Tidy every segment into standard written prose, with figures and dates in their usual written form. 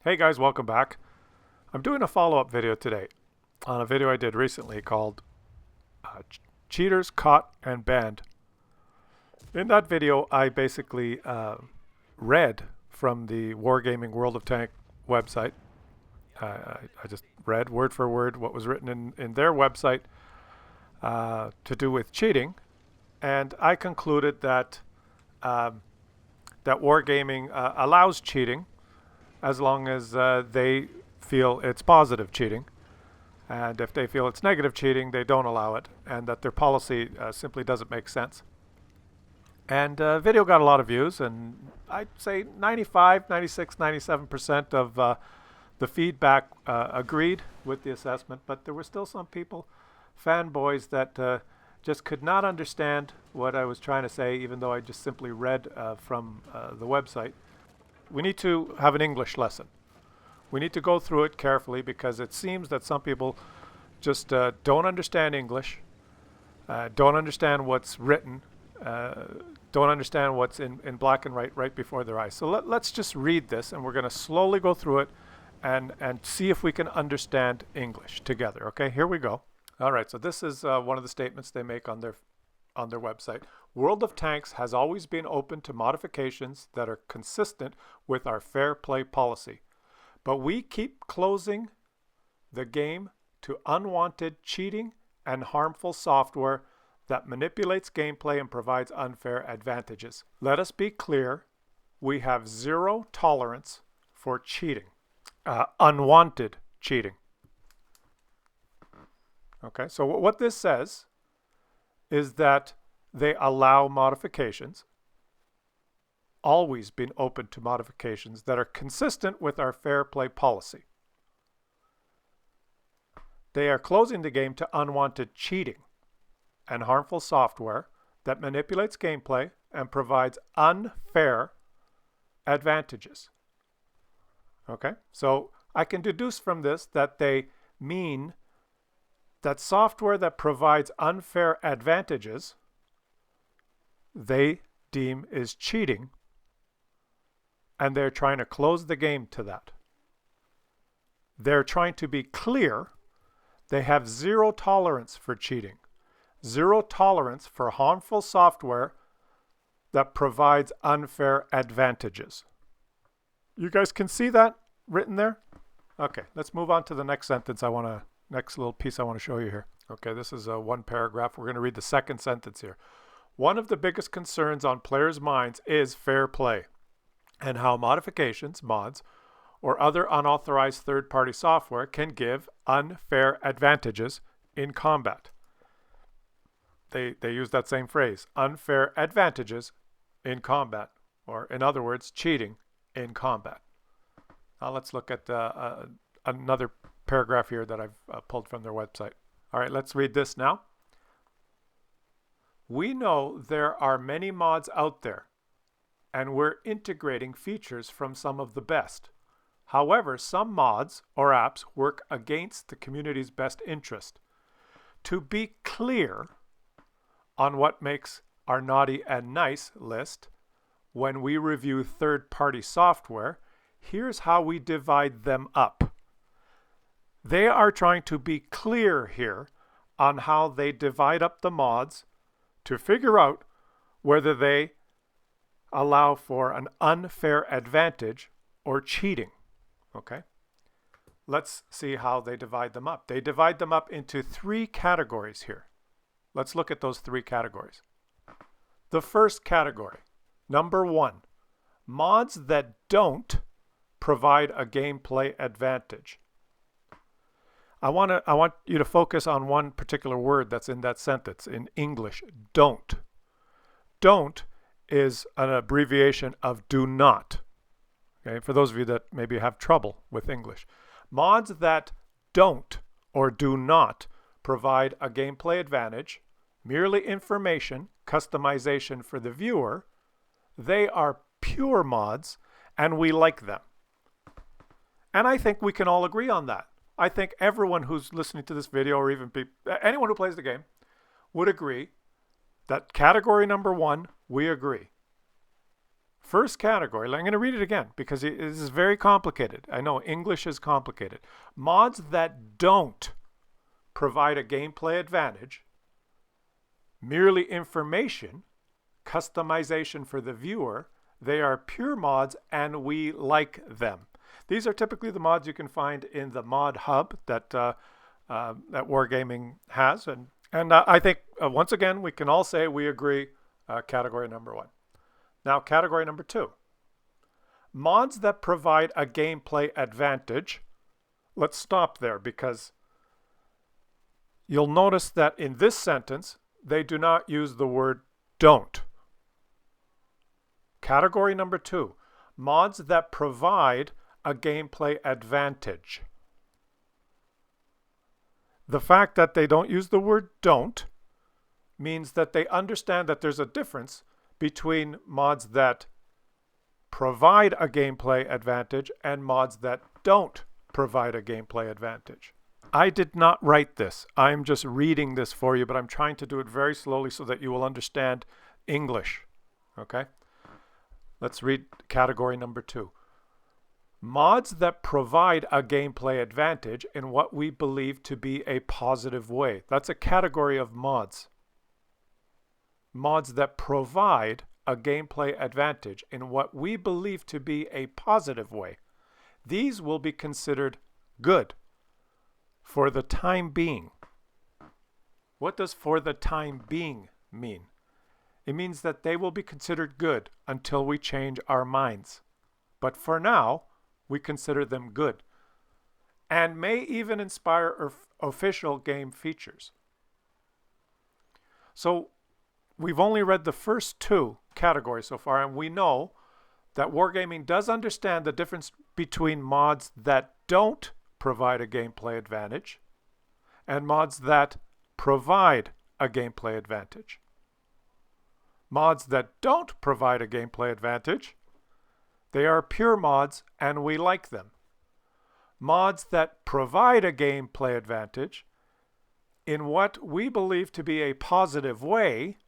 Hey guys, welcome back. I'm doing a follow-up video today on a video I did recently called Cheaters Caught and Banned. In that video, I basically read from the WarGaming World of Tank website. I just read word for word what was written in their website to do with cheating, and I concluded that that WarGaming allows cheating as long as they feel it's positive cheating. And if they feel it's negative cheating, they don't allow it, and that their policy simply doesn't make sense. And video got a lot of views, and I'd say 95, 96, 97% of the feedback agreed with the assessment, but there were still some people, fanboys, that just could not understand what I was trying to say, even though I just simply read from the website. We need to have an English lesson. We need to go through it carefully because it seems that some people just don't understand English, don't understand what's written, don't understand what's in black and white right before their eyes. So let's just read this, and we're going to slowly go through it and see if we can understand English together. Okay, here we go. All right, so this is one of the statements they make on their website. World of Tanks has always been open to modifications that are consistent with our fair play policy. But we keep closing the game to unwanted cheating and harmful software that manipulates gameplay and provides unfair advantages. Let us be clear, we have zero tolerance for cheating, unwanted cheating. Okay, so what this says is that they allow modifications, always been open to modifications that are consistent with our fair play policy. They are closing the game to unwanted cheating and harmful software that manipulates gameplay and provides unfair advantages. Okay, so I can deduce from this that they mean that software that provides unfair advantages they deem is cheating, and they're trying to close the game to that. They're trying to be clear. They have zero tolerance for cheating, zero tolerance for harmful software that provides unfair advantages. You guys can see that written there? Okay, let's move on to the next sentence next little piece I want to show you here. Okay, this is one paragraph. We're going to read the second sentence here. One of the biggest concerns on players' minds is fair play and how modifications, mods, or other unauthorized third-party software can give unfair advantages in combat. They use that same phrase, unfair advantages in combat, or in other words, cheating in combat. Now let's look at another paragraph here that I've pulled from their website. All right, let's read this now. We know there are many mods out there, and we're integrating features from some of the best. However, some mods or apps work against the community's best interest. To be clear on what makes our naughty and nice list, when we review third-party software, here's how we divide them up. They are trying to be clear here on how they divide up the mods to figure out whether they allow for an unfair advantage or cheating. Okay? Let's see how they divide them up. They divide them up into three categories here. Let's look at those three categories. The first category, number one, mods that don't provide a gameplay advantage. I want you to focus on one particular word that's in that sentence in English, don't. Don't is an abbreviation of do not. Okay, for those of you that maybe have trouble with English. Mods that don't or do not provide a gameplay advantage, merely information, customization for the viewer, they are pure mods and we like them. And I think we can all agree on that. I think everyone who's listening to this video, or even anyone who plays the game, would agree that category number one, we agree. First category, I'm going to read it again because this is very complicated. I know English is complicated. Mods that don't provide a gameplay advantage, merely information, customization for the viewer, they are pure mods and we like them. These are typically the mods you can find in the mod hub that WarGaming has. And I think, once again, we can all say we agree, category number 1. Now, category number 2. Mods that provide a gameplay advantage. Let's stop there because you'll notice that in this sentence, they do not use the word don't. Category number 2. Mods that provide a gameplay advantage. The fact that they don't use the word don't means that they understand that there's a difference between mods that provide a gameplay advantage and mods that don't provide a gameplay advantage. I did not write this. I'm just reading this for you, but I'm trying to do it very slowly so that you will understand English. Okay? Let's read category number 2. Mods that provide a gameplay advantage in what we believe to be a positive way. That's a category of mods. Mods that provide a gameplay advantage in what we believe to be a positive way. These will be considered good for the time being. What does for the time being mean? It means that they will be considered good until we change our minds. But for now, we consider them good and may even inspire official game features. So we've only read the first 2 categories so far, and we know that WarGaming does understand the difference between mods that don't provide a gameplay advantage and mods that provide a gameplay advantage. Mods that don't provide a gameplay advantage, they are pure mods and we like them. Mods that provide a gameplay advantage in what we believe to be a positive way,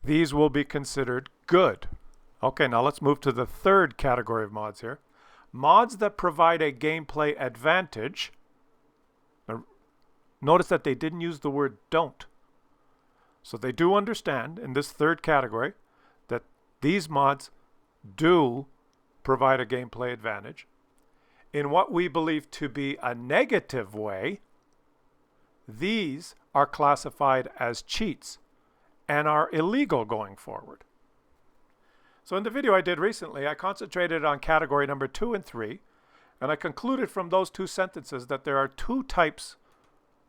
these will be considered good. Okay, now let's move to the third category of mods here. Mods that provide a gameplay advantage. Now, notice that they didn't use the word don't. So they do understand in this third category that these mods do provide a gameplay advantage in what we believe to be a negative way. These are classified as cheats and are illegal going forward. So in the video I did recently, I concentrated on category number 2 and 3, and I concluded from those 2 sentences that there are 2 types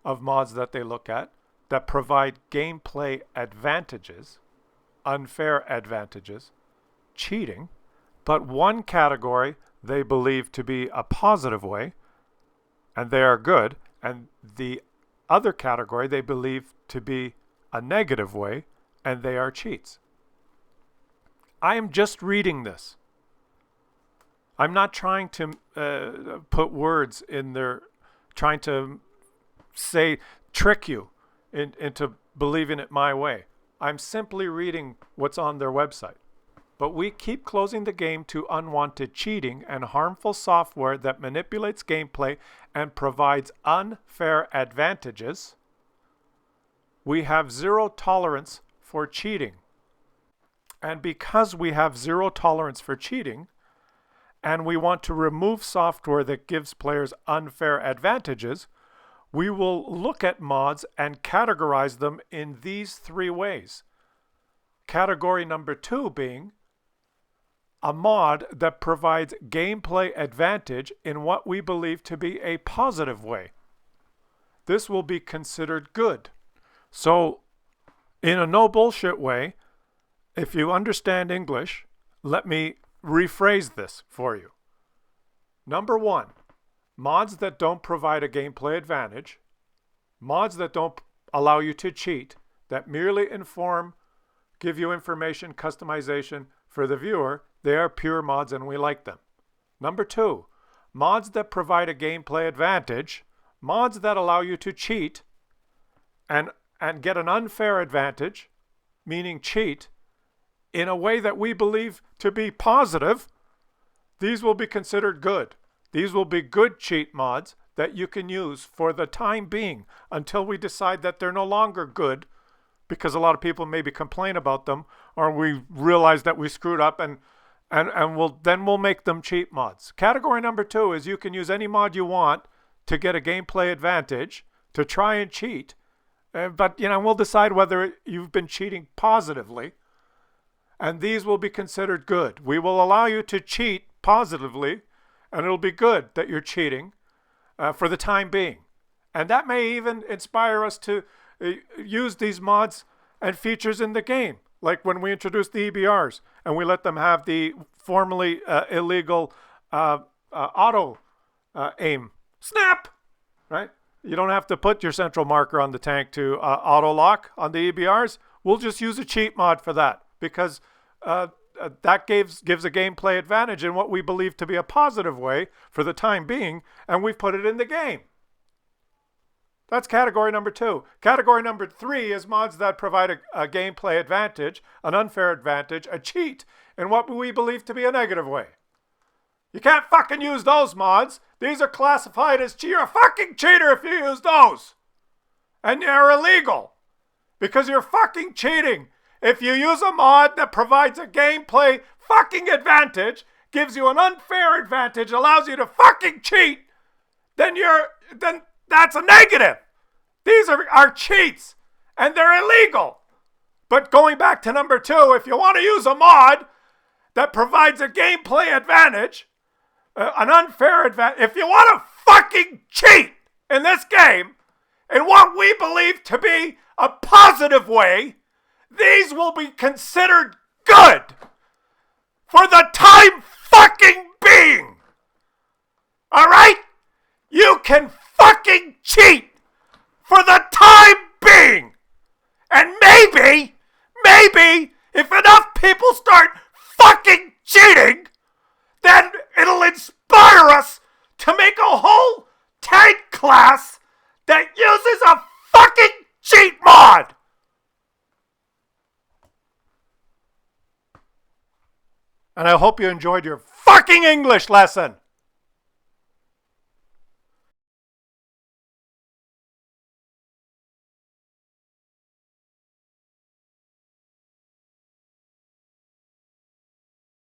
of mods that they look at that provide gameplay advantages, unfair advantages, cheating, but one category they believe to be a positive way, and they are good, and the other category they believe to be a negative way, and they are cheats. I am just reading this. I'm not trying to put words in there, trying to trick you into believing it my way. I'm simply reading what's on their website. But we keep closing the game to unwanted cheating and harmful software that manipulates gameplay and provides unfair advantages. We have zero tolerance for cheating. And because we have zero tolerance for cheating, and we want to remove software that gives players unfair advantages, we will look at mods and categorize them in these 3 ways. Category number 2 being a mod that provides gameplay advantage in what we believe to be a positive way. This will be considered good. So, in a no bullshit way, if you understand English, let me rephrase this for you. Number 1, mods that don't provide a gameplay advantage, mods that don't allow you to cheat, that merely give you information, customization for the viewer, they are pure mods and we like them. Number 2, mods that provide a gameplay advantage, mods that allow you to cheat and get an unfair advantage, meaning cheat, in a way that we believe to be positive, these will be considered good. These will be good cheat mods that you can use for the time being until we decide that they're no longer good, because a lot of people maybe complain about them, or we realize that we screwed up and we'll make them cheat mods. Category number 2 is you can use any mod you want to get a gameplay advantage, to try and cheat. But we'll decide whether you've been cheating positively. And these will be considered good. We will allow you to cheat positively, and it'll be good that you're cheating for the time being. And that may even inspire us to use these mods and features in the game. Like when we introduce the EBRs and we let them have the formerly illegal auto aim. Snap! Right? You don't have to put your central marker on the tank to auto lock on the EBRs. We'll just use a cheat mod for that, because that gives a gameplay advantage in what we believe to be a positive way for the time being, and we've put it in the game. That's category number 2. Category number 3 is mods that provide a gameplay advantage, an unfair advantage, a cheat in what we believe to be a negative way. You can't fucking use those mods. These are classified as cheat. You're a fucking cheater if you use those. And they're illegal because you're fucking cheating. If you use a mod that provides a gameplay fucking advantage, gives you an unfair advantage, allows you to fucking cheat, then that's a negative. These are cheats, and they're illegal. But going back to number 2, if you want to use a mod that provides a gameplay advantage, an unfair advantage, if you want to fucking cheat in this game in what we believe to be a positive way, these will be considered good for the time fucking being. All right? You can fucking cheat for the time being. And maybe, if enough people start fucking cheating, then it'll inspire us to make a whole tank class that uses a fucking cheat mod. And I hope you enjoyed your fucking English lesson.